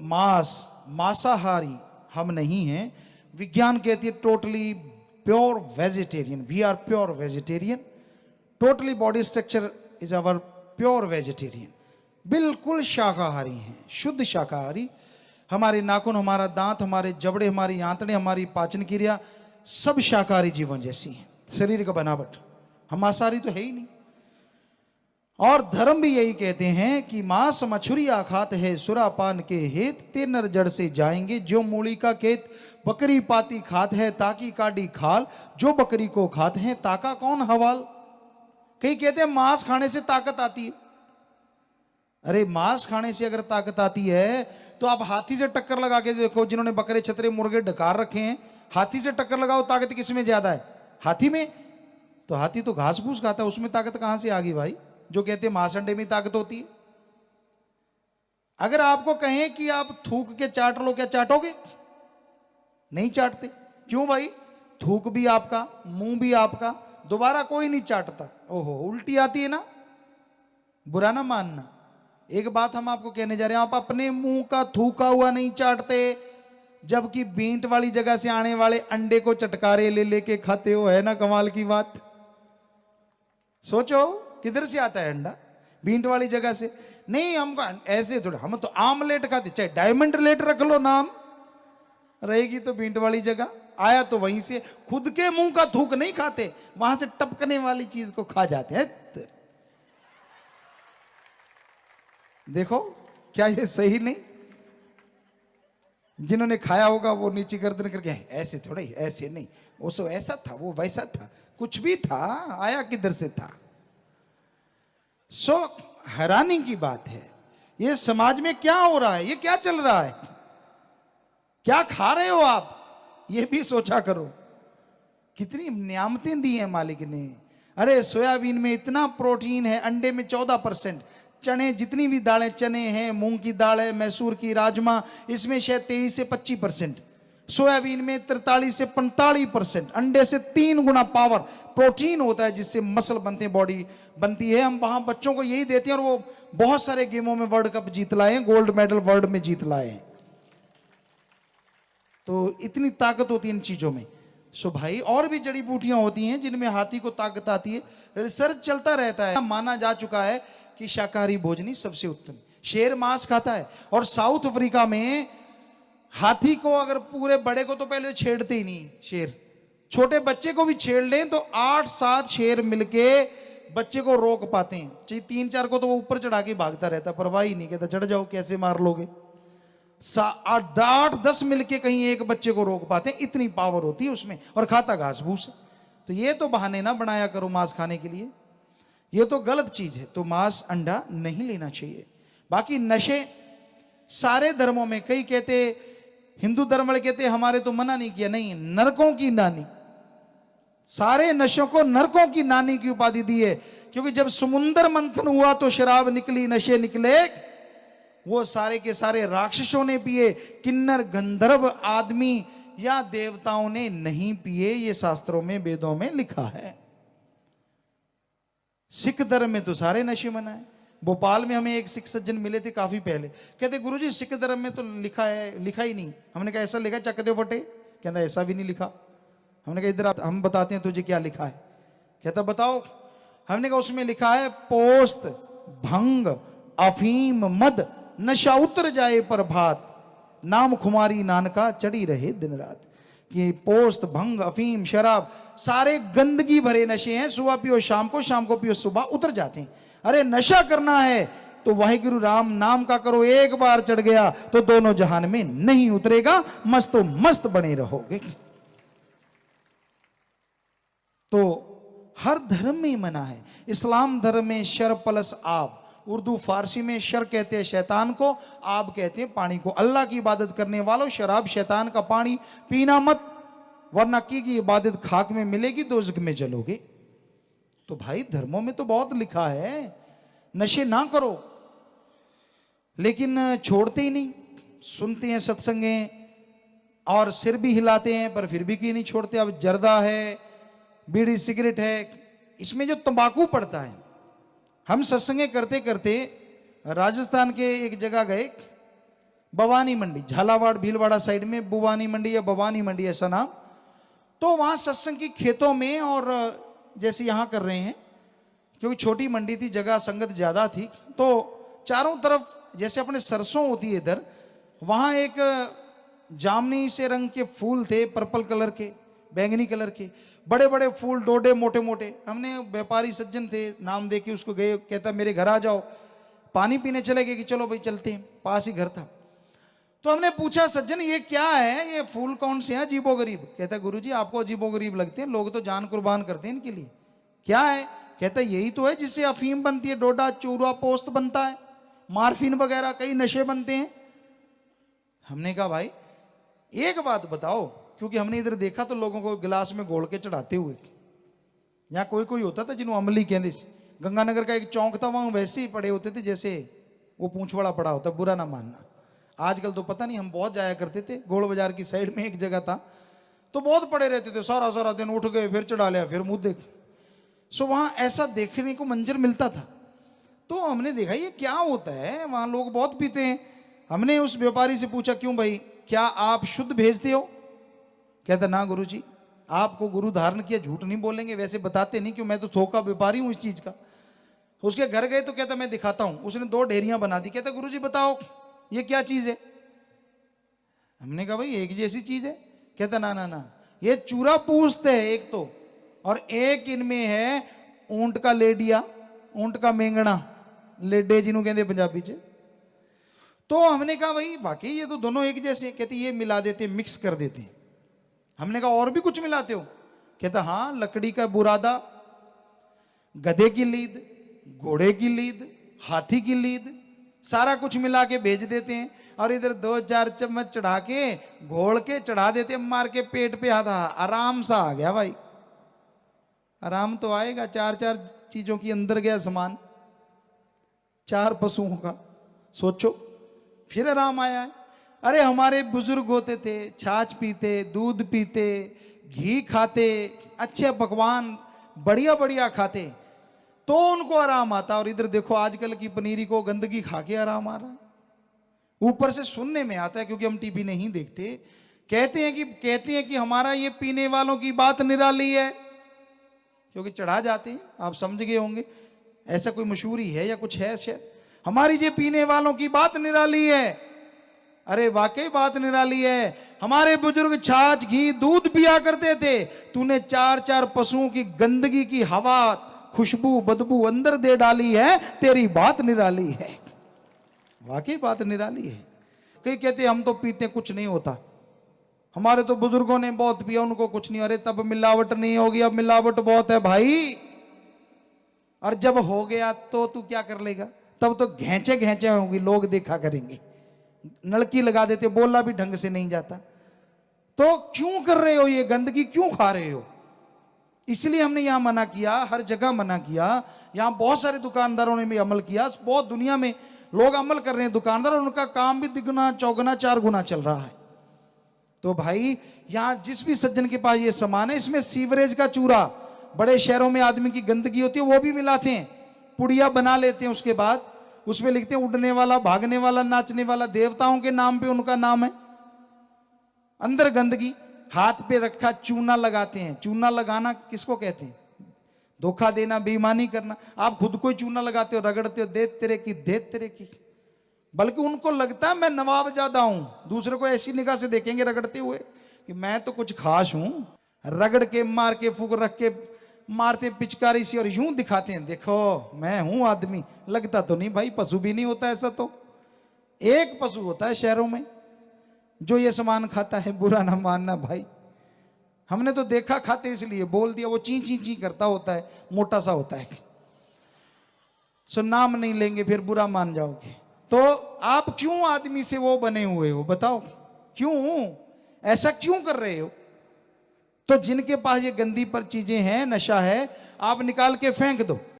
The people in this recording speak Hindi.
मांसाहारी हम नहीं हैं। विज्ञान कहती है totally pure vegetarian, we are pure vegetarian, totally body structure is our pure vegetarian, बिल्कुल शाकाहारी हैं, शुद्ध शाकाहारी। हमारे नाखून, हमारा दांत, हमारे जबड़े, हमारी आंतड़ें, हमारी पाचन क्रिया सब शाकाहारी जीवन जैसी है, शरीर का बनावट। हम मांसाहारी तो है ही नहीं। और धर्म भी यही कहते हैं कि मांस मछुरिया खात है सुरापान के हेत, ते नर जड़ से जाएंगे जो मूली का खेत। बकरी पाती खात है ताकी काडी खाल, जो बकरी को खाते हैं ताका कौन हवाल। कई कहते हैं मांस खाने से ताकत आती है। अरे मांस खाने से अगर ताकत आती है तो आप हाथी से टक्कर लगा के देखो, जिन्होंने बकरे छतरे मुर्गे डकार रखे हैं, हाथी से टक्कर लगाओ, ताकत किस में ज्यादा है? हाथी में। तो हाथी तो घास फूस खाता है, उसमें ताकत कहां से आ गई भाई? जो कहते हैं मांस अंडे में ताकत होती है। अगर आपको कहें कि आप थूक के चाट लो, क्या चाटोगे? नहीं चाटते। क्यों भाई? थूक भी आपका, मुंह भी आपका, दोबारा कोई नहीं चाटता। ओहो, उल्टी आती है ना, बुरा ना मानना। एक बात हम आपको कहने जा रहे हैं, आप अपने मुंह का थूका हुआ नहीं चाटते, जबकि बींट वाली जगह से आने वाले अंडे को चटकारे ले लेके खाते हो। है ना कमाल की बात? सोचो किधर से आता है अंडा? बींट वाली जगह से नहीं। हम ऐसे थोड़ा, हम तो आमलेट खाते, चाहे डायमंड लेट रख लो नाम, रहेगी तो बींट वाली जगह, आया तो वहीं से। खुद के मुंह का थूक नहीं खाते, वहां से टपकने वाली चीज को खा जाते हैं। देखो क्या ये सही नहीं? जिन्होंने खाया होगा वो नीचे गर्दन करके, ऐसे थोड़ा ही, ऐसे नहीं, वो सो ऐसा था, वो वैसा था, कुछ भी था, आया किधर से था। सो हैरानी की बात है, ये समाज में क्या हो रहा है, ये क्या चल रहा है, क्या खा रहे हो आप, ये भी सोचा करो। कितनी नियामतें दी हैं मालिक ने। अरे सोयाबीन में इतना प्रोटीन है, अंडे में 14%, चने, जितनी भी दालें, चने हैं, मूंग की दाल है, मैसूर की, राजमा, इसमें शायद 23 से 25%, सोयाबीन में 43 से 45%, अंडे से 3 गुना पावर प्रोटीन होता है, जिससे मसल बनते हैं, बॉडी बनती है। हम वहां बच्चों को यही देते हैं और वो बहुत सारे गेमों में वर्ल्ड कप जीत लाए, गोल्ड मेडल वर्ल्ड में जीत लाए। तो इतनी ताकत होती है इन चीजों में। सो भाई, और भी जड़ी बूटियां होती हैं जिनमें हाथी को ताकत आती है। रिसर्च चलता रहता है, माना जा चुका है कि शाकाहारी भोजन ही सबसे उत्तम। शेर मांस खाता है, और साउथ अफ्रीका में हाथी को अगर पूरे बड़े को तो पहले छेड़ते ही नहीं शेर, छोटे बच्चे को भी छेड़ लें तो 8-7 शेर मिलके बच्चे को रोक पाते हैं। 3-4 को तो वो ऊपर चढ़ा के भागता रहता, परवाह ही नहीं, कहता चढ़ जाओ, कैसे मार लोगे। 8-10 मिलके कहीं एक बच्चे को रोक पाते हैं, इतनी पावर होती है उसमें, और खाता घास भूस। तो ये तो बहाने ना बनाया करो मांस खाने के लिए, ये तो गलत चीज है। तो मांस अंडा नहीं लेना चाहिए। बाकी नशे सारे धर्मों में, कई कहते, हिंदू धर्म वाले कहते हमारे तो मना नहीं किया, नहीं, नरकों की नानी, सारे नशों को नरकों की नानी की उपाधि दी है। क्योंकि जब समुद्र मंथन हुआ तो शराब निकली, नशे निकले, वो सारे के सारे राक्षसों ने पिए, किन्नर गंधर्व आदमी या देवताओं ने नहीं पिए। ये शास्त्रों में, वेदों में लिखा है। सिख धर्म में तो सारे नशे मना है। भोपाल में हमें एक सिख सज्जन मिले थे काफी पहले, कहते गुरुजी सिख धर्म में तो लिखा है, लिखा ही नहीं। हमने कहा ऐसा लिखा, चक दे फटे। कहता ऐसा भी नहीं लिखा। हमने कहा इधर हम बताते हैं तुझे क्या लिखा है। कहता बताओ। हमने कहा उसमें लिखा है पोस्त, भंग, अफीम, मद, नशा उतर जाए प्रभात, नाम खुमारी नानका चढ़ी रहे दिन रात। कि पोस्त, भंग, अफीम, शराब, सारे गंदगी भरे नशे हैं। सुबह पियो शाम को, शाम को पियो सुबह, उतर जाते हैं। अरे नशा करना है तो वाहिगुरु राम नाम का करो, एक बार चढ़ गया तो दोनों जहान में नहीं उतरेगा, मस्तो मस्त बने रहोगे। तो हर धर्म में मना है। इस्लाम धर्म में शर प्लस आब, उर्दू फारसी में शर कहते हैं शैतान को, आब कहते हैं पानी को। अल्लाह की इबादत करने वालों, शराब शैतान का पानी पीना मत, वरना की इबादत खाक में मिलेगी, दोज़ख में जलोगे। तो भाई धर्मों में तो बहुत लिखा है नशे ना करो, लेकिन छोड़ते ही नहीं। सुनते हैं सत्संगें और सिर भी हिलाते हैं, पर फिर भी क्यों नहीं छोड़ते। अब जर्दा है, बीड़ी सिगरेट है, इसमें जो तंबाकू पड़ता है। हम सत्संगें करते करते राजस्थान के एक जगह गए, भवानी मंडी, झालावाड़ भीलवाड़ा साइड में भुवानी मंडी या भवानी मंडी ऐसा नाम। तो वहां सत्संग की खेतों में, और जैसे यहां कर रहे हैं, क्योंकि छोटी मंडी थी, जगह संगत ज्यादा थी, तो चारों तरफ जैसे अपने सरसों होती है इधर, वहां एक जामनी से रंग के फूल थे, पर्पल कलर के, बैंगनी कलर के, बड़े बड़े फूल, डोडे मोटे मोटे। हमने, व्यापारी सज्जन थे, नाम दे के उसको गए, कहता मेरे घर आ जाओ, पानी पीने चले गए कि चलो भाई चलते हैं, पास ही घर था। तो हमने पूछा सज्जन ये क्या है, ये फूल कौन से हैं अजीबो गरीब? कहता गुरुजी आपको अजीबो गरीब लगते हैं, लोग तो जान कुर्बान करते हैं इनके लिए। क्या है? कहता यही तो है जिससे अफीम बनती है, डोडा चूरा पोस्त बनता है, मार्फिन वगैरह कई नशे बनते हैं। हमने कहा भाई एक बात बताओ, क्योंकि हमने इधर देखा तो लोगों को गिलास में घोल के चढ़ाते हुए, यहाँ कोई कोई होता था जिन्होंने अमली कहते, गंगानगर का एक चौक था, वहां वैसे ही पड़े होते थे जैसे वो पूंछ वाला पड़ा होता, बुरा ना मानना। आजकल तो पता नहीं, हम बहुत जाया करते थे, गोल बाजार की साइड में एक जगह था, तो बहुत पड़े रहते थे, सारा सारा दिन उठ गए, फिर चढ़ा लिया, फिर मुंह देख। सो वहां ऐसा देखने को मंजर मिलता था। तो हमने देखा ये क्या होता है, वहां लोग बहुत पीते हैं। हमने उस व्यापारी से पूछा क्यों भाई, क्या आप शुद्ध भेजते हो? कहता ना गुरुजी, आपको गुरु धारण किया, झूठ नहीं बोलेंगे, वैसे बताते नहीं, क्यों मैं तो थोका व्यापारी हूं इस चीज का। उसके घर गए तो कहता मैं दिखाता हूं, उसने 2 ढेरियां बना दी। कहता गुरुजी बताओ ये क्या चीज है? हमने कहा भाई एक जैसी चीज है। कहता ना ना ना, ये चूरा पूछते है एक तो, और एक इनमें है ऊंट का लेडिया, ऊंट का मेंगना, लेडे जिन्हों कहते पंजाबी च। तो हमने कहा भाई बाकी ये तो दोनों एक जैसे। कहते ये मिला देते, मिक्स कर देते हैं। हमने कहा और भी कुछ मिलाते हो? कहता हाँ, लकड़ी का बुरादा, गधे की लीद, घोड़े की लीद, हाथी की लीद, सारा कुछ मिला के भेज देते हैं, और इधर 2-4 चम्मच चढ़ा के घोल के चढ़ा देते हैं, मार के पेट पे आधा, आराम सा आ गया भाई। आराम तो आएगा, 4-4 चीजों की अंदर गया सामान, 4 पशुओं का, सोचो फिर आराम आया है। अरे हमारे बुजुर्ग होते थे, छाछ पीते, दूध पीते, घी खाते, अच्छे पकवान बढ़िया बढ़िया खाते, तो उनको आराम आता। और इधर देखो आजकल की पनीरी को गंदगी खा के आराम आ रहा है। ऊपर से सुनने में आता है, क्योंकि हम टीवी नहीं देखते, कहते हैं कि हमारा ये पीने वालों की बात निराली है, क्योंकि चढ़ा जाते हैं, आप समझ गए होंगे, ऐसा कोई मशहूरी है या कुछ है शायद, हमारी ये पीने वालों की बात निराली है। अरे वाकई बात निराली है। हमारे बुजुर्ग छाछ घी दूध पिया करते थे, तूने 4-4 पशुओं की गंदगी की हवा, खुशबू बदबू अंदर दे डाली है, तेरी बात निराली है। वाकई बात निराली है। कई कहते हम तो पीते कुछ नहीं होता, हमारे तो बुजुर्गों ने बहुत पिया, उनको कुछ नहीं। अरे तब मिलावट नहीं होगी, अब मिलावट बहुत है भाई। और जब हो गया तो तू क्या कर लेगा? तब तो घेंचे घेंचे होंगी, लोग देखा करेंगे, नलकी लगा देते, बोला भी ढंग से नहीं जाता। तो क्यों कर रहे हो ये गंदगी, क्यों खा रहे हो? इसलिए हमने यहां मना किया, हर जगह मना किया। यहां बहुत सारे दुकानदारों ने भी अमल किया, बहुत दुनिया में लोग अमल कर रहे हैं दुकानदार, और उनका काम भी 2 चौगुना 4 गुना चल रहा है। तो भाई यहां जिस भी सज्जन के पास ये सामान है, इसमें सीवरेज का चूरा, बड़े शहरों में आदमी की गंदगी होती है वो भी मिलाते हैं, पुड़िया बना लेते हैं, उसके बाद उसमें लिखते हैं उड़ने वाला, भागने वाला, नाचने वाला, देवताओं के नाम पे उनका नाम है। अंदर गंदगी, हाथ पे रखा चूना लगाते हैं। चूना लगाना किसको कहते हैं? धोखा देना, बेईमानी करना। आप खुद को ही चूना लगाते हो, रगड़ते हो, दे तेरे की, दे तेरे की। बल्कि उनको लगता है मैं नवाब ज्यादा हूं, दूसरे को ऐसी निगाह से देखेंगे रगड़ते हुए कि मैं तो कुछ खास हूं। रगड़ के, मार के, फूक रख के मारते पिचकारी सी, और यूं दिखाते हैं देखो मैं हूं आदमी। लगता तो नहीं भाई, पशु भी नहीं होता ऐसा। तो एक पशु होता है शहरों में जो ये सामान खाता है, बुरा ना मानना भाई, हमने तो देखा खाते इसलिए बोल दिया। वो ची ची ची करता होता है, मोटा सा होता है। सो नाम नहीं लेंगे, फिर बुरा मान जाओगे। तो आप क्यों आदमी से वो बने हुए हो, बताओ क्यों ऐसा क्यों कर रहे हो? तो जिनके पास ये गंदी पर चीजें हैं, नशा है, आप निकाल के फेंक दो।